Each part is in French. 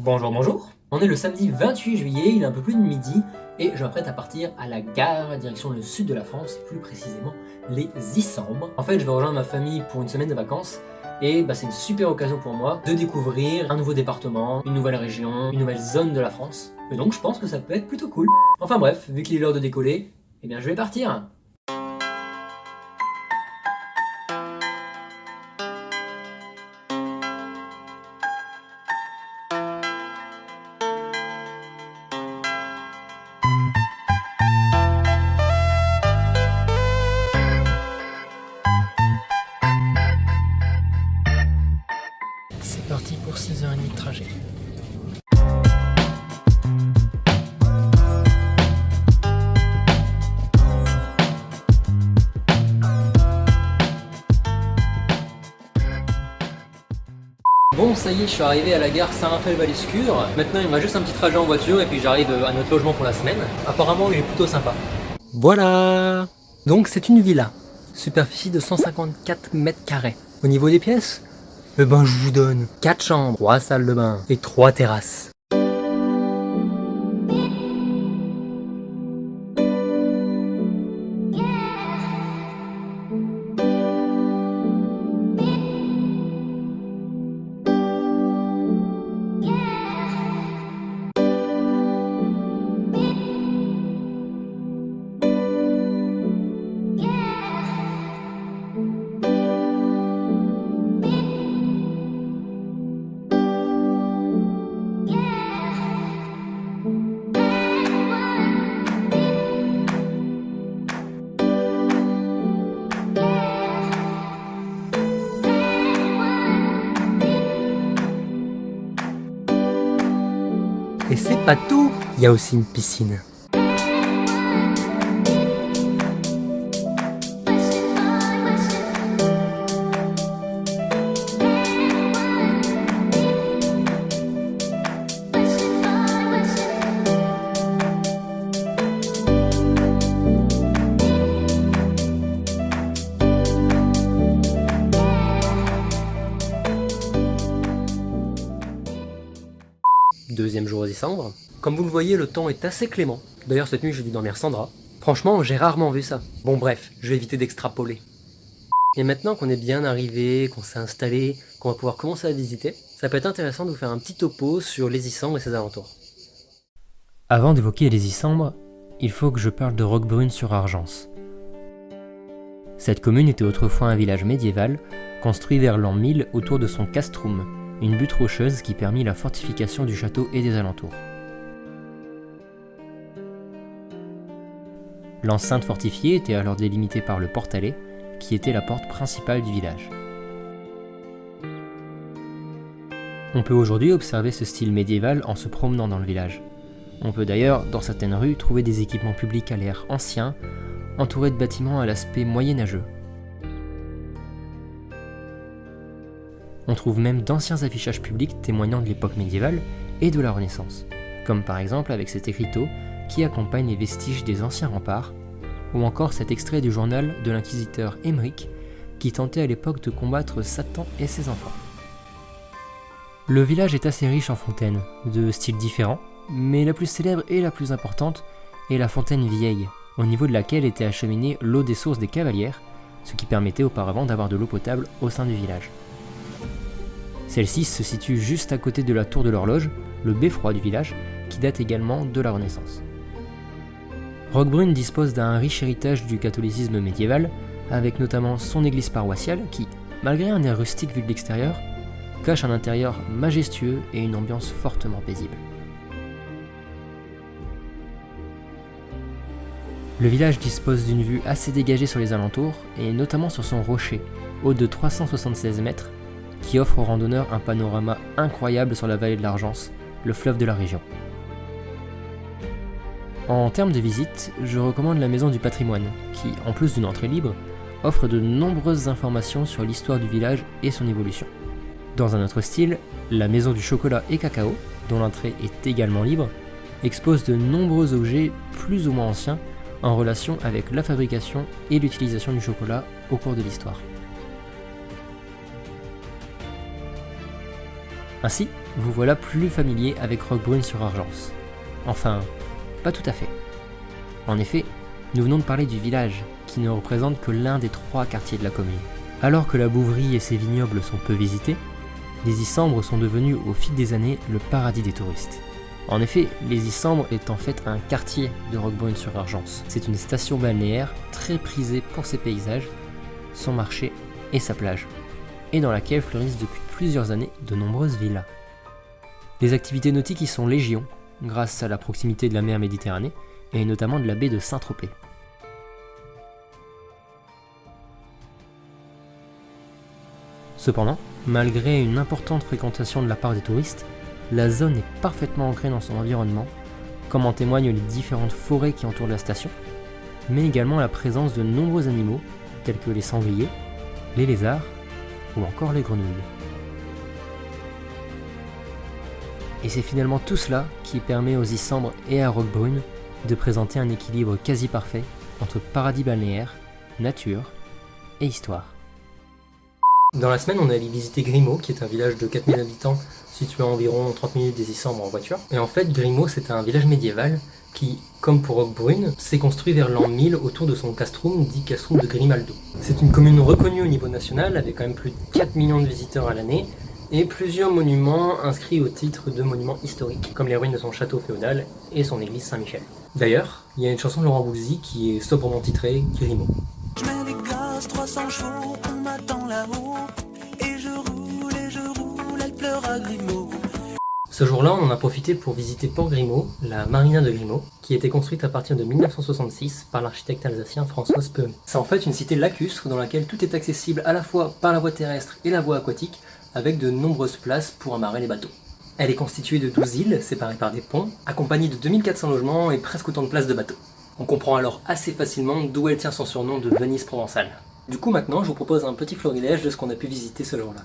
Bonjour, bonjour. On est le samedi 28 juillet, il est un peu plus de midi, et je m'apprête à partir à la gare, direction le sud de la France, plus précisément les Issambres. En fait, je vais rejoindre ma famille pour une semaine de vacances, et c'est une super occasion pour moi de découvrir un nouveau département, une nouvelle région, une nouvelle zone de la France. Et donc je pense que ça peut être plutôt cool. Enfin bref, vu qu'il est l'heure de décoller, eh bien je vais partir. C'est parti pour 6h30 de trajet. Bon, ça y est, je suis arrivé à la gare Saint-Raphaël-Val-Escure. Maintenant, il me reste juste un petit trajet en voiture et puis j'arrive à notre logement pour la semaine. Apparemment, il est plutôt sympa. Voilà! Donc, c'est une villa. Superficie de 154 mètres carrés. Au niveau des pièces, je vous donne 4 chambres, 3 salles de bain et 3 terrasses. Et c'est pas tout, il y a aussi une piscine. Deuxième jour aux Issambres. Comme vous le voyez, le temps est assez clément. D'ailleurs, cette nuit, j'ai dû dormir sans drap. Franchement, j'ai rarement vu ça. Bon bref, je vais éviter d'extrapoler. Et maintenant qu'on est bien arrivé, qu'on s'est installé, qu'on va pouvoir commencer à visiter, ça peut être intéressant de vous faire un petit topo sur les Issambres et ses alentours. Avant d'évoquer les Issambres, il faut que je parle de Roquebrune-sur-Argence. Cette commune était autrefois un village médiéval, construit vers l'an 1000 autour de son castrum, une butte rocheuse qui permit la fortification du château et des alentours. L'enceinte fortifiée était alors délimitée par le portalet, qui était la porte principale du village. On peut aujourd'hui observer ce style médiéval en se promenant dans le village. On peut d'ailleurs, dans certaines rues, trouver des équipements publics à l'ère ancien, entourés de bâtiments à l'aspect moyenâgeux. On trouve même d'anciens affichages publics témoignant de l'époque médiévale et de la Renaissance, comme par exemple avec cet écriteau qui accompagne les vestiges des anciens remparts, ou encore cet extrait du journal de l'inquisiteur Émeric qui tentait à l'époque de combattre Satan et ses enfants. Le village est assez riche en fontaines, de styles différents, mais la plus célèbre et la plus importante est la fontaine vieille, au niveau de laquelle était acheminée l'eau des sources des Cavalières, ce qui permettait auparavant d'avoir de l'eau potable au sein du village. Celle-ci se situe juste à côté de la tour de l'horloge, le beffroi du village, qui date également de la Renaissance. Roquebrune dispose d'un riche héritage du catholicisme médiéval, avec notamment son église paroissiale qui, malgré un air rustique vu de l'extérieur, cache un intérieur majestueux et une ambiance fortement paisible. Le village dispose d'une vue assez dégagée sur les alentours, et notamment sur son rocher, haut de 376 mètres, qui offre aux randonneurs un panorama incroyable sur la vallée de l'Argence, le fleuve de la région. En termes de visite, je recommande la Maison du Patrimoine, qui, en plus d'une entrée libre, offre de nombreuses informations sur l'histoire du village et son évolution. Dans un autre style, la Maison du Chocolat et Cacao, dont l'entrée est également libre, expose de nombreux objets plus ou moins anciens en relation avec la fabrication et l'utilisation du chocolat au cours de l'histoire. Ainsi, vous voilà plus familier avec Roquebrune-sur-Argence. Enfin, pas tout à fait. En effet, nous venons de parler du village, qui ne représente que l'un des 3 quartiers de la commune. Alors que la Bouvrie et ses vignobles sont peu visités, les Issambres sont devenus au fil des années le paradis des touristes. En effet, les Issambres est en fait un quartier de Roquebrune-sur-Argence. C'est une station balnéaire très prisée pour ses paysages, son marché et sa plage, et dans laquelle fleurissent depuis plusieurs années de nombreuses villas. Les activités nautiques y sont légion, grâce à la proximité de la mer Méditerranée, et notamment de la baie de Saint-Tropez. Cependant, malgré une importante fréquentation de la part des touristes, la zone est parfaitement ancrée dans son environnement, comme en témoignent les différentes forêts qui entourent la station, mais également la présence de nombreux animaux, tels que les sangliers, les lézards ou encore les grenouilles. Et c'est finalement tout cela qui permet aux Issambres et à Roquebrune de présenter un équilibre quasi parfait entre paradis balnéaire, nature et histoire. Dans la semaine, on est allé visiter Grimaud, qui est un village de 4000 habitants situé à environ 30 minutes des Issambres en voiture. Et en fait, Grimaud, c'est un village médiéval qui, comme pour Roquebrune, s'est construit vers l'an 1000 autour de son castrum, dit castrum de Grimaldo. C'est une commune reconnue au niveau national, avec quand même plus de 4 millions de visiteurs à l'année, et plusieurs monuments inscrits au titre de monuments historiques, comme les ruines de son château féodal et son église Saint-Michel. D'ailleurs, il y a une chanson de Laurent Voulzy qui est sobrement titrée Grimaud. Je mets des gaz, 300 chevaux, on m'attend là-haut, et je roule, elle pleure à Grimaud. Ce jour-là, on en a profité pour visiter Port Grimaud, la marina de Grimaud, qui a été construite à partir de 1966 par l'architecte alsacien François Speume. C'est en fait une cité lacustre dans laquelle tout est accessible à la fois par la voie terrestre et la voie aquatique, avec de nombreuses places pour amarrer les bateaux. Elle est constituée de 12 îles, séparées par des ponts, accompagnée de 2400 logements et presque autant de places de bateaux. On comprend alors assez facilement d'où elle tient son surnom de Venise provençale. Du coup maintenant, je vous propose un petit florilège de ce qu'on a pu visiter ce jour-là.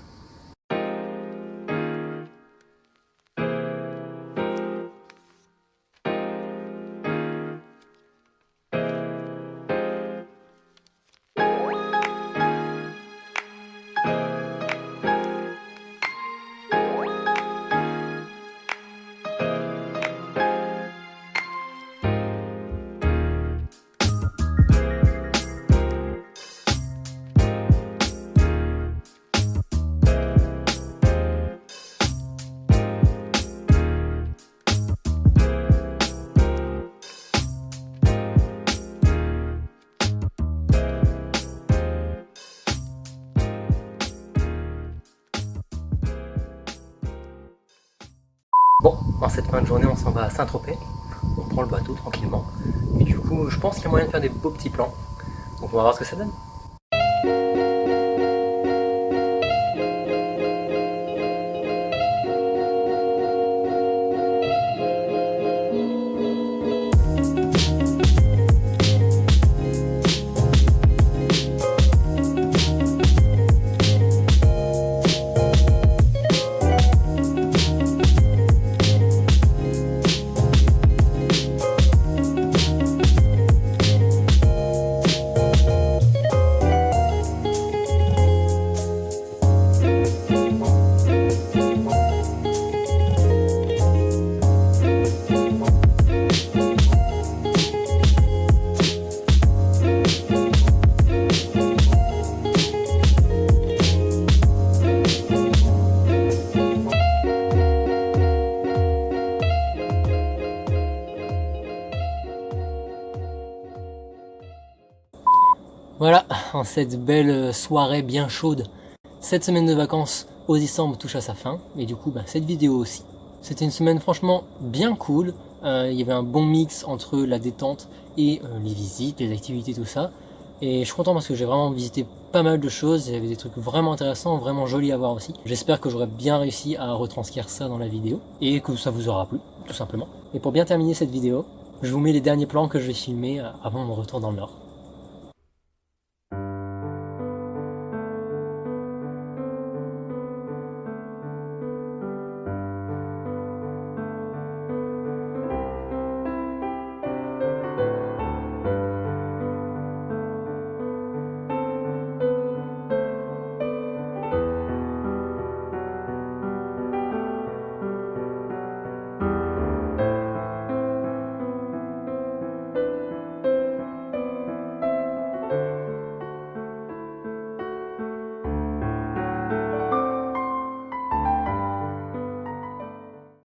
Bon, en cette fin de journée, on s'en va à Saint-Tropez. On prend le bateau tranquillement. Et du coup, je pense qu'il y a moyen de faire des beaux petits plans. Donc on va voir ce que ça donne. Voilà, en cette belle soirée bien chaude, cette semaine de vacances aux Issambres touche à sa fin, et du coup cette vidéo aussi. C'était une semaine franchement bien cool, il y avait un bon mix entre la détente et les visites, les activités, tout ça. Et je suis content parce que j'ai vraiment visité pas mal de choses, il y avait des trucs vraiment intéressants, vraiment jolis à voir aussi. J'espère que j'aurai bien réussi à retranscrire ça dans la vidéo, et que ça vous aura plu, tout simplement. Et pour bien terminer cette vidéo, je vous mets les derniers plans que je vais filmer avant mon retour dans le Nord.